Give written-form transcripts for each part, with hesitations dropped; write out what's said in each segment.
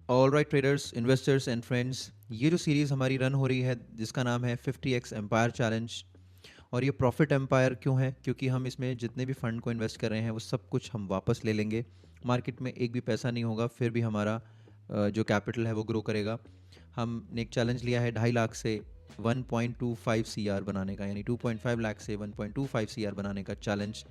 All right traders, investors and friends, ये जो series हमारी रन हो रही है जिसका नाम है 50x एम्पायर चैलेंज। और ये प्रॉफिट एम्पायर क्यों है? क्योंकि हम इसमें जितने भी फंड को इन्वेस्ट कर रहे हैं वो सब कुछ हम वापस ले लेंगे। मार्केट में एक भी पैसा नहीं होगा, फिर भी हमारा जो कैपिटल है वो ग्रो करेगा। हमने एक चैलेंज लिया है 2.5 लाख से 1.25 CR बनाने का, यानी 2.5 लाख से 1.25 CR बनाने का चैलेंज।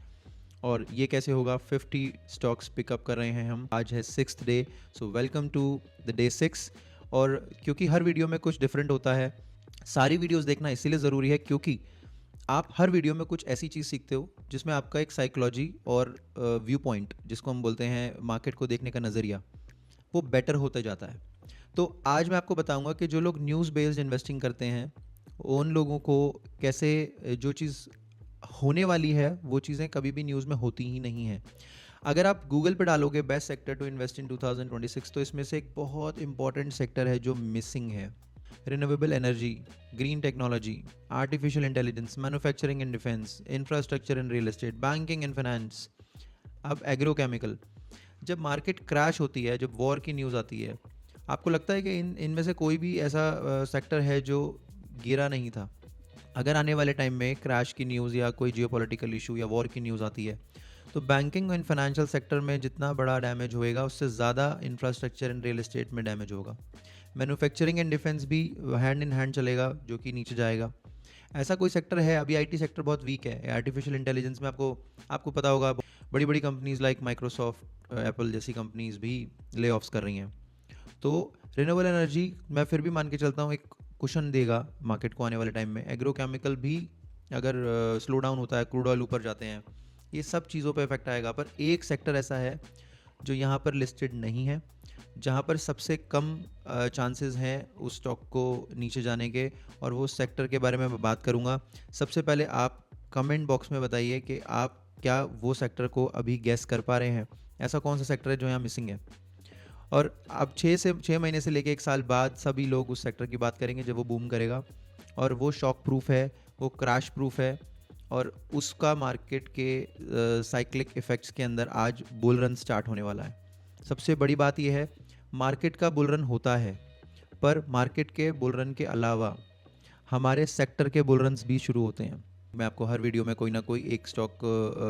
और ये कैसे होगा? 50 स्टॉक्स पिकअप कर रहे हैं हम। आज है 6th day, so welcome to the day 6। और क्योंकि हर वीडियो में कुछ डिफरेंट होता है, सारी वीडियोस देखना इसीलिए ज़रूरी है क्योंकि आप हर वीडियो में कुछ ऐसी चीज़ सीखते हो जिसमें आपका एक साइकोलॉजी और व्यू पॉइंट, जिसको हम बोलते हैं मार्केट को देखने का नज़रिया, वो बेटर होता जाता है। तो आज मैं आपको बताऊंगा कि जो लोग न्यूज़ बेस्ड इन्वेस्टिंग करते हैं उन लोगों को कैसे जो चीज़ होने वाली है वो चीज़ें कभी भी न्यूज़ में होती ही नहीं हैं। अगर आप गूगल पे डालोगे best sector to invest in 2026, तो इसमें से एक बहुत इंपॉर्टेंट सेक्टर है जो मिसिंग है। Renewable energy, green technology, artificial intelligence, manufacturing and defence, infrastructure and real estate, banking and finance, अब एग्रोकेमिकल। जब मार्केट क्रैश होती है, जब वॉर की न्यूज़ आती है, आपको लगता है कि इनमें से कोई भी ऐसा सेक्टर है जो गिरा नहीं था? अगर आने वाले टाइम में क्रैश की न्यूज़ या कोई जियोपॉलिटिकल इशू या वॉर की न्यूज़ आती है, तो बैंकिंग एंड फाइनेंशियल सेक्टर में जितना बड़ा डैमेज होएगा उससे ज़्यादा इंफ्रास्ट्रक्चर एंड रियल एस्टेट में डैमेज होगा। मैन्युफैक्चरिंग एंड डिफेंस भी हैंड इन हैंड चलेगा, जो कि नीचे जाएगा। ऐसा कोई सेक्टर है? अभी आईटी सेक्टर बहुत वीक है। आर्टिफिशियल इंटेलिजेंस में आपको आपको पता होगा, बड़ी बड़ी कंपनीज लाइक माइक्रोसॉफ्ट, एप्पल जैसी कंपनीज भी ले ऑफ्स कर रही हैं। तो रिन्यूएबल एनर्जी मैं फिर भी मान के चलता हूँ एक कुशन देगा मार्केट को आने वाले टाइम में। एग्रोकेमिकल भी अगर स्लो डाउन होता है, क्रूड ऑयल ऊपर जाते हैं, ये सब चीज़ों पे इफेक्ट आएगा। पर एक सेक्टर ऐसा है जो यहाँ पर लिस्टेड नहीं है, जहाँ पर सबसे कम चांसेस हैं उस स्टॉक को नीचे जाने के, और वो सेक्टर के बारे में मैं बात करूँगा। सबसे पहले आप कमेंट बॉक्स में बताइए कि आप क्या वो सेक्टर को अभी गैस कर पा रहे हैं। ऐसा कौन सा सेक्टर है जो यहाँ मिसिंग है? और अब 6 महीने से लेके 1 साल बाद सभी लोग उस सेक्टर की बात करेंगे जब वो बूम करेगा, और वो शॉक प्रूफ है, वो क्रैश प्रूफ है, और उसका मार्केट के साइक्लिक इफ़ेक्ट्स के अंदर आज बुल रन स्टार्ट होने वाला है। सबसे बड़ी बात यह है, मार्केट का बुल रन होता है, पर मार्केट के बुल रन के अलावा हमारे सेक्टर के बुल रन्स भी शुरू होते हैं। मैं आपको हर वीडियो में कोई ना कोई एक स्टॉक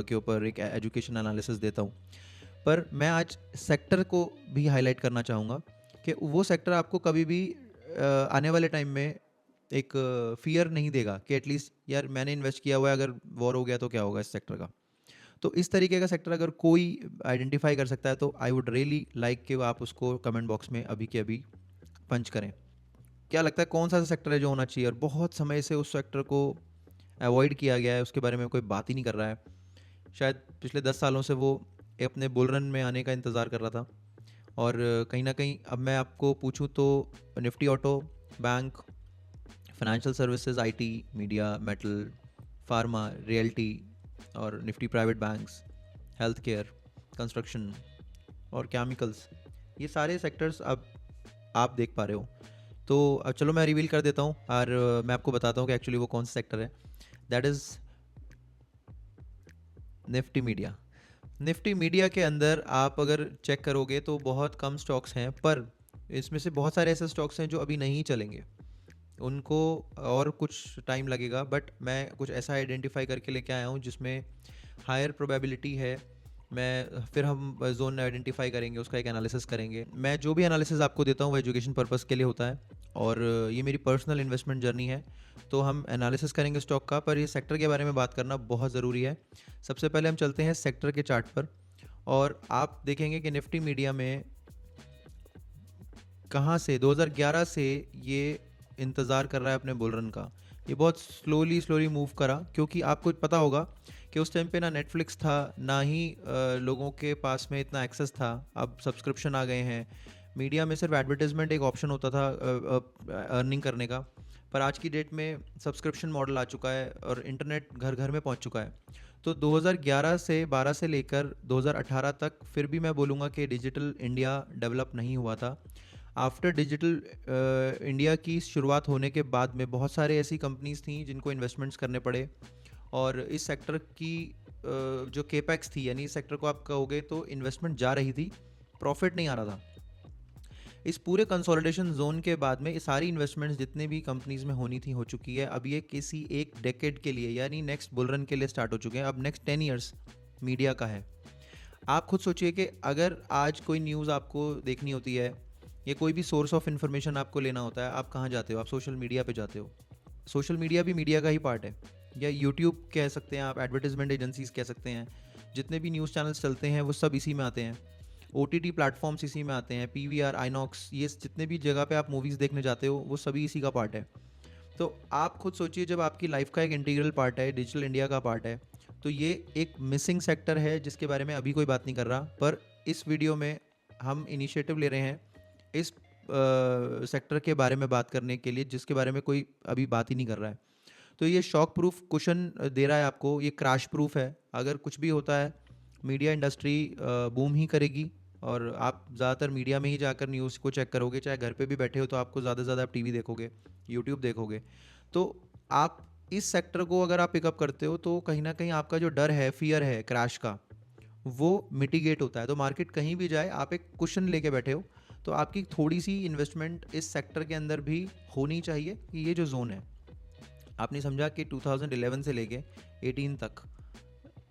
के ऊपर एक एजुकेशन एनालिसिस देता हूँ, पर मैं आज सेक्टर को भी हाईलाइट करना चाहूँगा कि वो सेक्टर आपको कभी भी आने वाले टाइम में एक फियर नहीं देगा कि एटलीस्ट यार मैंने इन्वेस्ट किया हुआ है, अगर वॉर हो गया तो क्या होगा इस सेक्टर का। तो इस तरीके का सेक्टर अगर कोई आइडेंटिफाई कर सकता है तो आई वुड रियली लाइक कि आप उसको कमेंट बॉक्स में अभी के अभी पंच करें। क्या लगता है कौन सा सेक्टर है जो होना चाहिए? और बहुत समय से उस सेक्टर को अवॉइड किया गया है, उसके बारे में कोई बात ही नहीं कर रहा है। शायद पिछले 10 सालों से वो अपने बुल रन में आने का इंतज़ार कर रहा था। और कहीं ना कहीं अब मैं आपको पूछूं तो Nifty auto, bank, financial services, IT, media, metal, pharma, realty, और Nifty private banks, health care, construction और केमिकल्स, ये सारे सेक्टर्स अब आप देख पा रहे हो। तो अब चलो मैं रिवील कर देता हूँ, और मैं आपको बताता हूँ कि एक्चुअली वो कौन सा सेक्टर है। That is Nifty media. Nifty media के अंदर आप अगर चेक करोगे तो बहुत कम स्टॉक्स हैं, पर इसमें से बहुत सारे ऐसे स्टॉक्स हैं जो अभी नहीं चलेंगे, उनको और कुछ टाइम लगेगा। बट मैं कुछ ऐसा आइडेंटिफाई करके लेके आया हूँ जिसमें हायर प्रोबेबिलिटी है। मैं फिर हम जोन आइडेंटिफाई करेंगे, उसका एक एनालिसिस करेंगे। मैं जो भी एनालिसिस आपको देता हूँ वो एजुकेशन पर्पस के लिए होता है, और ये मेरी पर्सनल इन्वेस्टमेंट जर्नी है। तो हम एनालिसिस करेंगे स्टॉक का, पर ये सेक्टर के बारे में बात करना बहुत ज़रूरी है। सबसे पहले हम चलते हैं सेक्टर के चार्ट पर, और आप देखेंगे कि निफ्टी मीडिया में कहाँ से 2011 से ये इंतज़ार कर रहा है अपने बुल रन का। ये बहुत स्लोली स्लोली मूव करा, क्योंकि आपको पता होगा कि उस टाइम पे ना नेटफ्लिक्स था, ना ही लोगों के पास में इतना एक्सेस था। अब सब्सक्रिप्शन आ गए हैं। मीडिया में सिर्फ एडवर्टाइजमेंट एक ऑप्शन होता था अर्निंग करने का, पर आज की डेट में सब्सक्रिप्शन मॉडल आ चुका है और इंटरनेट घर घर में पहुंच चुका है। तो 2011 से 12 से लेकर 2018 तक फिर भी मैं बोलूँगा कि डिजिटल इंडिया डेवलप नहीं हुआ था। आफ्टर डिजिटल इंडिया की शुरुआत होने के बाद में बहुत सारे ऐसी कंपनीज थी जिनको इन्वेस्टमेंट्स करने पड़े, और इस सेक्टर की जो केपेक्स थी, यानी इस सेक्टर को आप कहोगे तो इन्वेस्टमेंट जा रही थी, प्रॉफिट नहीं आ रहा था। इस पूरे कंसोलिडेशन जोन के बाद में ये सारी इन्वेस्टमेंट्स जितने भी कंपनीज में होनी थी हो चुकी है। अब ये किसी एक डेकेड के लिए यानी नेक्स्ट बुल रन के लिए स्टार्ट हो चुके हैं। अब नेक्स्ट 10 ईयर्स मीडिया का है। आप खुद सोचिए कि अगर आज कोई न्यूज़ आपको देखनी होती है या कोई भी सोर्स ऑफ इन्फॉर्मेशन आपको लेना होता है, आप कहाँ जाते हो? आप सोशल मीडिया पे जाते हो। सोशल मीडिया भी मीडिया का ही पार्ट है, या यूट्यूब कह सकते हैं आप, एडवर्टीजमेंट एजेंसीज कह सकते हैं। जितने भी न्यूज़ चैनल्स चलते हैं वो सब इसी में आते हैं। OTT प्लेटफॉर्म्स इसी में आते हैं, PVR, आइनॉक्स, ये जितने भी जगह पे आप मूवीज़ देखने जाते हो वो सभी इसी का पार्ट है। तो आप खुद सोचिए, जब आपकी लाइफ का एक इंटीग्रल पार्ट है, डिजिटल इंडिया का पार्ट है, तो ये एक मिसिंग सेक्टर है जिसके बारे में अभी कोई बात नहीं कर रहा। पर इस वीडियो में हम इनिशिएटिव ले रहे हैं इस सेक्टर के बारे में बात करने के लिए, जिसके बारे में कोई अभी बात ही नहीं कर रहा है। तो ये शॉक प्रूफ कुशन दे रहा है आपको, ये क्रैश प्रूफ है। अगर कुछ भी होता है, मीडिया इंडस्ट्री बूम ही करेगी। और आप ज़्यादातर मीडिया में ही जाकर न्यूज़ को चेक करोगे, चाहे घर पे भी बैठे हो तो आपको ज़्यादा से ज़्यादा आप टीवी देखोगे, यूट्यूब देखोगे। तो आप इस सेक्टर को अगर आप पिकअप करते हो तो कहीं ना कहीं आपका जो डर है, फियर है क्रैश का, वो मिटिगेट होता है। तो मार्केट कहीं भी जाए, आप एक कुशन लेके बैठे हो, तो आपकी थोड़ी सी इन्वेस्टमेंट इस सेक्टर के अंदर भी होनी चाहिए कि ये जो जोन है, आपने समझा कि 2011 से लेके 18 तक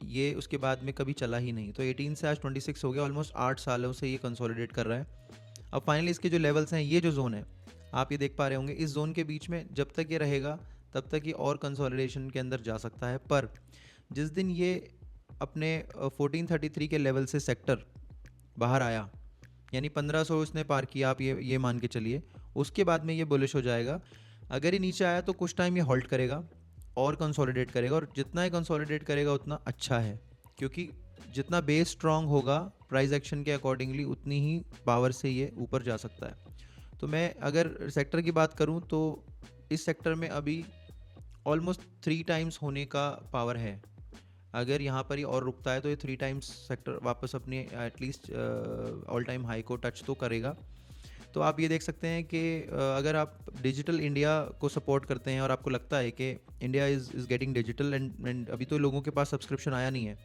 ये उसके बाद में कभी चला ही नहीं। तो 18 से आज 26 हो गया, ऑलमोस्ट 8 सालों से ये कंसोलिडेट कर रहा है। अब फाइनली इसके जो लेवल्स हैं, ये जो जोन है आप ये देख पा रहे होंगे, इस जोन के बीच में जब तक ये रहेगा तब तक ये और कंसोलिडेशन के अंदर जा सकता है। पर जिस दिन ये अपने 1433 के लेवल से सेक्टर बाहर आया, यानी 1500 इसने पार किया, आप ये मान के चलिए, उसके बाद में ये बुलिश हो जाएगा। अगर ये नीचे आया तो कुछ टाइम ये हॉल्ट करेगा और कंसोलिडेट करेगा, और जितना ये कंसोलिडेट करेगा उतना अच्छा है, क्योंकि जितना बेस स्ट्रांग होगा प्राइस एक्शन के अकॉर्डिंगली, उतनी ही पावर से ये ऊपर जा सकता है। तो मैं अगर सेक्टर की बात करूं तो इस सेक्टर में अभी ऑलमोस्ट 3 टाइम्स होने का पावर है। अगर यहाँ पर ही और रुकता है तो ये 3 टाइम्स सेक्टर वापस अपने एटलीस्ट ऑल टाइम हाई को टच तो करेगा। तो आप ये देख सकते हैं कि अगर आप डिजिटल इंडिया को सपोर्ट करते हैं और आपको लगता है कि India is getting digital, and अभी तो लोगों के पास सब्सक्रिप्शन आया नहीं है,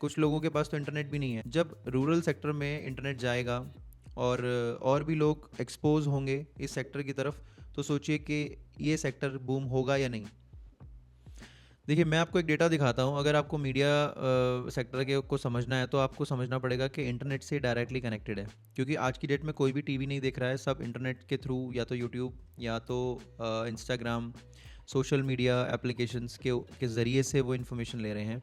कुछ लोगों के पास तो इंटरनेट भी नहीं है। जब रूरल सेक्टर में इंटरनेट जाएगा और भी लोग एक्सपोज होंगे इस सेक्टर की तरफ, तो सोचिए कि ये सेक्टर बूम होगा या नहीं। देखिए, मैं आपको एक डेटा दिखाता हूँ। अगर आपको मीडिया सेक्टर के को समझना है तो आपको समझना पड़ेगा कि इंटरनेट से डायरेक्टली कनेक्टेड है, क्योंकि आज की डेट में कोई भी टीवी नहीं देख रहा है, सब इंटरनेट के थ्रू, या तो यूट्यूब या तो इंस्टाग्राम, सोशल मीडिया एप्लीकेशंस के ज़रिए से वो इन्फॉर्मेशन ले रहे हैं।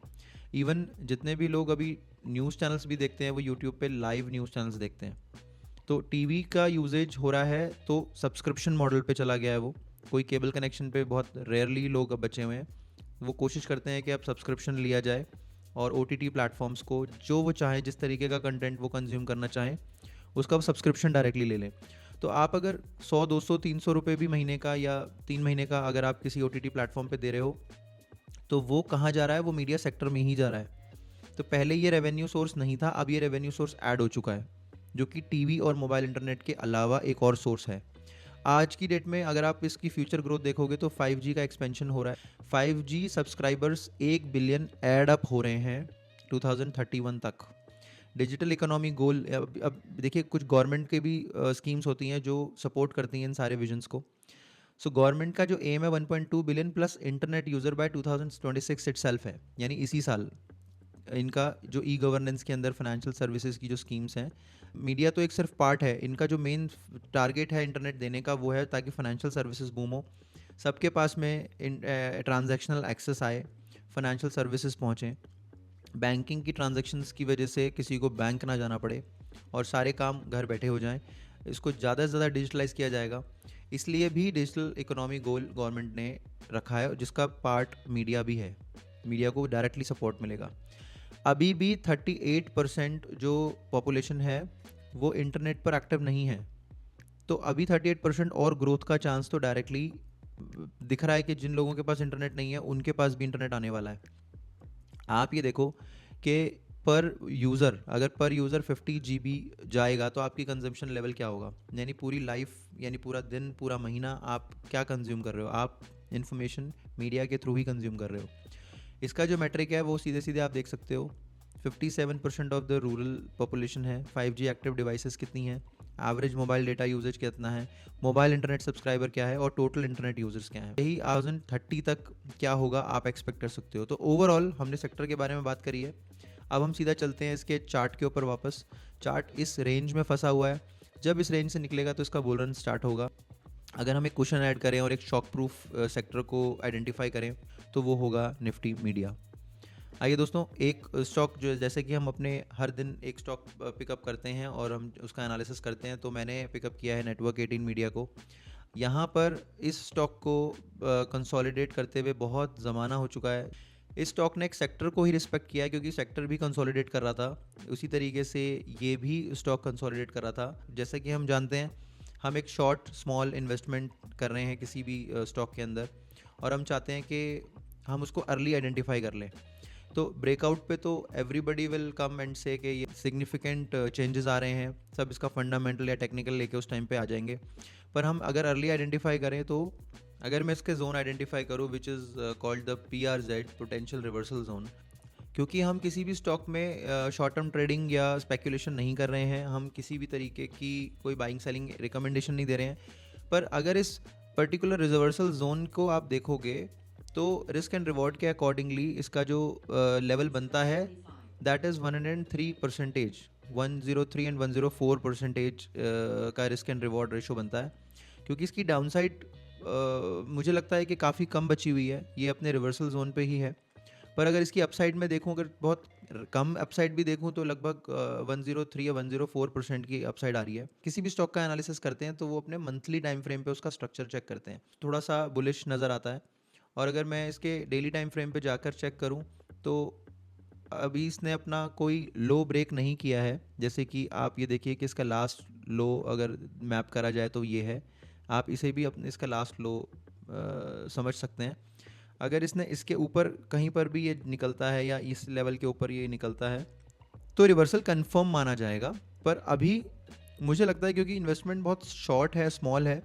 इवन जितने भी लोग अभी न्यूज़ चैनल्स भी देखते हैं वो यूट्यूब पे लाइव न्यूज़ चैनल्स देखते हैं। तो टीवी का यूजेज हो रहा है तो सब्सक्रिप्शन मॉडल पे चला गया है वो। कोई केबल कनेक्शन पे बहुत रेयरली लोग अब बचे हुए हैं। वो कोशिश करते हैं कि अब सब्सक्रिप्शन लिया जाए और OTT प्लेटफॉर्म्स को जो वो चाहें, जिस तरीके का कंटेंट वो कंज्यूम करना चाहें, उसका सब्सक्रिप्शन डायरेक्टली ले लें। तो आप अगर 100, 200, 300 रुपये भी महीने का या 3 महीने का अगर आप किसी OTT प्लेटफॉर्म पे दे रहे हो, तो वो कहाँ जा रहा है? वो मीडिया सेक्टर में ही जा रहा है। तो पहले ये रेवेन्यू सोर्स नहीं था, अब ये रेवेन्यू सोर्स ऐड हो चुका है, जो कि टीवी और मोबाइल इंटरनेट के अलावा एक और सोर्स है। आज की डेट में अगर आप इसकी फ्यूचर ग्रोथ देखोगे तो 5G का एक्सपेंशन हो रहा है। 5G subscribers 1 billion add up हो रहे हैं 2031 तक। डिजिटल इकोनॉमी गोल, अब देखिए, कुछ गवर्नमेंट के भी स्कीम्स होती हैं जो सपोर्ट करती हैं इन सारे विजन्स को। सो गवर्नमेंट का जो एम है 1.2 billion plus internet user by 2026 itself है, यानी इसी साल। इनका जो गवर्नेंस के अंदर फाइनेंशियल सर्विसेज की जो स्कीम्स हैं, मीडिया तो एक सिर्फ पार्ट है, इनका जो मेन टारगेट है इंटरनेट देने का वो है ताकि फाइनेंशियल सर्विसेज बूम हो, सबके पास में ट्रांजैक्शनल एक्सेस आए, फाइनेंशियल सर्विसेज पहुँचें, बैंकिंग की ट्रांजैक्शंस की वजह से किसी को बैंक ना जाना पड़े और सारे काम घर बैठे हो जाएं। इसको ज़्यादा से ज़्यादा डिजिटलाइज़ किया जाएगा। इसलिए भी डिजिटल इकोनॉमी गोल गवर्नमेंट ने रखा है, जिसका पार्ट मीडिया भी है। मीडिया को डायरेक्टली सपोर्ट मिलेगा। अभी भी 38% जो पॉपुलेशन है वो इंटरनेट पर एक्टिव नहीं है। तो अभी 38% और ग्रोथ का चांस तो डायरेक्टली दिख रहा है कि जिन लोगों के पास इंटरनेट नहीं है उनके पास भी इंटरनेट आने वाला है। आप ये देखो कि अगर पर यूज़र 50 GB जाएगा तो आपकी कंजम्पशन लेवल क्या होगा, यानी पूरी लाइफ, यानी पूरा दिन, पूरा महीना आप क्या कंज्यूम कर रहे हो? आप इन्फॉर्मेशन मीडिया के थ्रू ही कंज्यूम कर रहे हो। इसका जो मैट्रिक है वो सीधे सीधे आप देख सकते हो। 57% ऑफ द रूरल पॉपुलेशन है। 5G एक्टिव डिवाइसेस कितनी हैं? एवरेज मोबाइल डेटा यूजेज कितना है, मोबाइल इंटरनेट सब्सक्राइबर क्या है और टोटल इंटरनेट यूजर्स क्या है। यही 2030 तक क्या होगा आप एक्सपेक्ट कर सकते हो। तो ओवरऑल हमने सेक्टर के बारे में बात करी है। अब हम सीधा चलते हैं इसके चार्ट के ऊपर वापस। चार्ट इस रेंज में फंसा हुआ है, जब इस रेंज से निकलेगा तो इसका बुल रन स्टार्ट होगा। अगर हम एक क्वेश्चन ऐड करें और एक शॉक प्रूफ सेक्टर को आइडेंटिफाई करें तो वो होगा निफ्टी मीडिया। आइए दोस्तों, एक स्टॉक जो जैसे कि हम अपने हर दिन एक स्टॉक पिकअप करते हैं और हम उसका एनालिसिस करते हैं, तो मैंने पिकअप किया है नेटवर्क 18 मीडिया को। यहाँ पर इस स्टॉक को कंसोलिडेट करते हुए बहुत ज़माना हो चुका है। इस स्टॉक ने एक सेक्टर को ही रिस्पेक्ट किया है क्योंकि सेक्टर भी कंसोलिडेट कर रहा था, उसी तरीके से ये भी स्टॉक कंसोलिडेट कर रहा था। जैसे कि हम जानते हैं, हम एक शॉर्ट स्मॉल इन्वेस्टमेंट कर रहे हैं किसी भी स्टॉक के अंदर और हम चाहते हैं कि हम उसको अर्ली आइडेंटिफाई कर लें। तो ब्रेकआउट पे तो एवरीबडी विल कम एंड से कि ये सिग्निफिकेंट चेंजेस आ रहे हैं, सब इसका फंडामेंटल या टेक्निकल लेके उस टाइम पे आ जाएंगे। पर हम अगर अर्ली आइडेंटिफाई करें तो अगर मैं इसके जोन आइडेंटिफाई करूँ which is called the PRZ, potential reversal zone, क्योंकि हम किसी भी स्टॉक में शॉर्ट टर्म ट्रेडिंग या स्पेकुलेशन नहीं कर रहे हैं, हम किसी भी तरीके की कोई बाइंग सेलिंग रिकमेंडेशन नहीं दे रहे हैं। पर अगर इस पर्टिकुलर रिवर्सल जोन को आप देखोगे तो रिस्क एंड रिवॉर्ड के अकॉर्डिंगली इसका जो लेवल बनता है दैट इज़ 103%, 103 एंड 104% का रिस्क एंड रिवॉर्ड रेशो बनता है। क्योंकि इसकी डाउनसाइड मुझे लगता है कि काफ़ी कम बची हुई है, ये अपने रिवर्सल जोन पे ही है। पर अगर इसकी अपसाइड में देखूं, अगर बहुत कम अपसाइड भी देखूं तो लगभग 103 या 104% की अपसाइड आ रही है। किसी भी स्टॉक का एनालिसिस करते हैं तो वो अपने मंथली टाइम फ्रेम पे उसका स्ट्रक्चर चेक करते हैं, थोड़ा सा बुलिश नज़र आता है। और अगर मैं इसके डेली टाइम फ्रेम पे जाकर चेक करूं तो अभी इसने अपना कोई लो ब्रेक नहीं किया है। जैसे कि आप ये देखिए कि इसका लास्ट लो अगर मैप करा जाए तो ये है, आप इसे भी अपने इसका लास्ट लो समझ सकते हैं। अगर इसने इसके ऊपर कहीं पर भी ये निकलता है या इस लेवल के ऊपर ये निकलता है तो रिवर्सल कंफर्म माना जाएगा। पर अभी मुझे लगता है क्योंकि इन्वेस्टमेंट बहुत शॉर्ट है, स्मॉल है,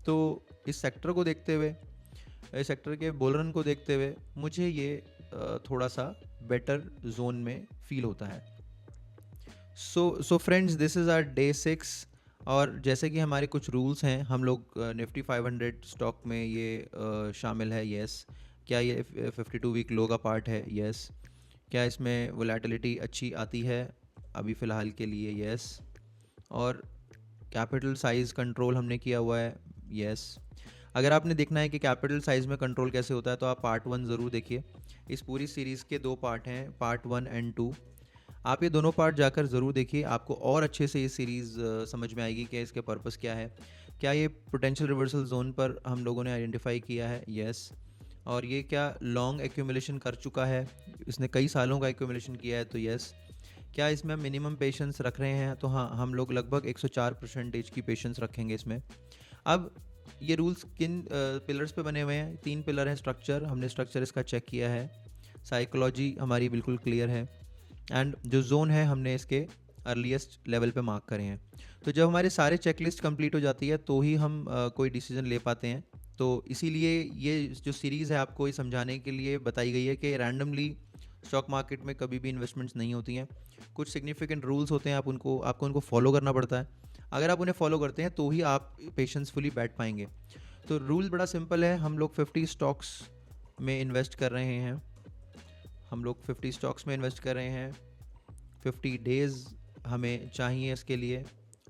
तो इस सेक्टर को देखते हुए, इस सेक्टर के बुल रन को देखते हुए मुझे ये थोड़ा सा बेटर जोन में फील होता है। So friends, this is our day 6। और जैसे कि हमारे कुछ रूल्स हैं, हम लोग निफ्टी 500 स्टॉक में ये शामिल है, यस। क्या ये 52 वीक लो का पार्ट है, यस। क्या इसमें वोलेटिलिटी अच्छी आती है अभी फ़िलहाल के लिए, यस। और कैपिटल साइज़ कंट्रोल हमने किया हुआ है, यस। अगर आपने देखना है कि कैपिटल साइज़ में कंट्रोल कैसे होता है तो आप पार्ट 1 ज़रूर देखिए। इस पूरी सीरीज़ के 2 पार्ट हैं, पार्ट 1 एंड 2। आप ये दोनों पार्ट जाकर ज़रूर देखिए, आपको और अच्छे से ये सीरीज़ समझ में आएगी कि इसके पर्पस क्या है। क्या ये पोटेंशियल रिवर्सल जोन पर हम लोगों ने आइडेंटिफाई किया है, यस। और ये क्या लॉन्ग एक्यूमुलेशन कर चुका है, इसने कई सालों का एक्यूमुलेशन किया है, तो यस। क्या इसमें मिनिमम पेशेंस रख रहे हैं, तो हाँ, हम लोग लगभग 104% की पेशेंस रखेंगे इसमें। अब ये रूल्स किन पिलर्स पे बने हुए हैं? 3 पिलर हैं। स्ट्रक्चर, हमने स्ट्रक्चर इसका चेक किया है। साइकोलॉजी हमारी बिल्कुल क्लियर है। एंड जो जोन है हमने इसके अर्लीस्ट लेवल पे मार्क करे हैं। तो जब हमारे सारे चेकलिस्ट कंप्लीट हो जाती है तो ही हम कोई डिसीजन ले पाते हैं। तो इसीलिए ये जो सीरीज़ है आपको ये समझाने के लिए बताई गई है कि रैंडमली स्टॉक मार्केट में कभी भी इन्वेस्टमेंट्स नहीं होती हैं। कुछ सिग्निफिकेंट रूल्स होते हैं, आपको उनको फॉलो करना पड़ता है। अगर आप उन्हें फॉलो करते हैं तो ही आप पेशेंसफुली बैठ पाएंगे। तो रूल बड़ा सिंपल है, हम लोग 50 स्टॉक्स में इन्वेस्ट कर रहे हैं, 50 डेज़ हमें चाहिए इसके लिए,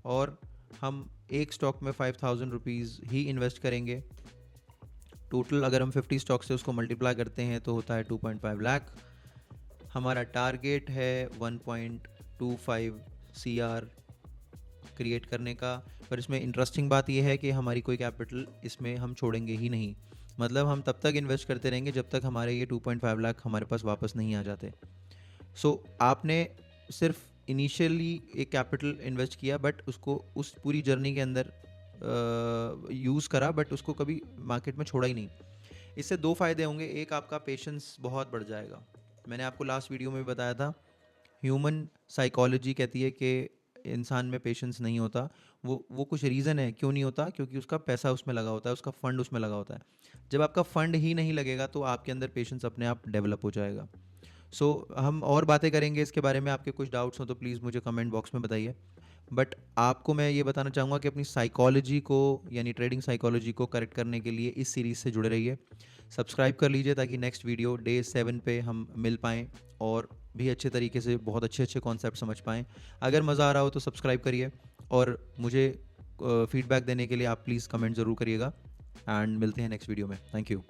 और हम एक स्टॉक में 5000 रुपीज़ ही इन्वेस्ट करेंगे। टोटल अगर हम 50 स्टॉक से उसको मल्टीप्लाई करते हैं तो होता है 2.5 लाख। हमारा टारगेट है 1.25 CR क्रिएट करने का। पर इसमें इंटरेस्टिंग बात यह है कि हमारी कोई कैपिटल इसमें हम छोड़ेंगे ही नहीं, मतलब हम तब तक इन्वेस्ट करते रहेंगे जब तक हमारे ये 2.5 लाख हमारे पास वापस नहीं आ जाते। आपने सिर्फ इनिशियली एक कैपिटल इन्वेस्ट किया, बट उसको उस पूरी जर्नी के अंदर यूज़ करा, बट उसको कभी मार्केट में छोड़ा ही नहीं। इससे 2 फ़ायदे होंगे। एक, आपका पेशेंस बहुत बढ़ जाएगा। मैंने आपको लास्ट वीडियो में भी बताया था, ह्यूमन साइकोलॉजी कहती है कि इंसान में पेशेंस नहीं होता। वो कुछ रीज़न है क्यों नहीं होता, क्योंकि उसका पैसा उसमें लगा होता है, उसका फ़ंड उसमें लगा होता है। जब आपका फ़ंड ही नहीं लगेगा तो आपके अंदर पेशेंस अपने आप डेवलप हो जाएगा। हम और बातें करेंगे इसके बारे में। आपके कुछ डाउट्स हो तो प्लीज़ मुझे कमेंट बॉक्स में बताइए। बट आपको मैं ये बताना चाहूँगा कि अपनी साइकोलॉजी को, यानी ट्रेडिंग साइकोलॉजी को करेक्ट करने के लिए इस सीरीज़ से जुड़े रहिए। सब्सक्राइब कर लीजिए ताकि नेक्स्ट वीडियो डे 7 पे हम मिल पाएँ और भी अच्छे तरीके से बहुत अच्छे अच्छे कॉन्सेप्ट समझ पाएँ। अगर मज़ा आ रहा हो तो सब्सक्राइब करिए, और मुझे फीडबैक देने के लिए आप प्लीज़ कमेंट ज़रूर करिएगा। एंड मिलते हैं नेक्स्ट वीडियो में। Thank you.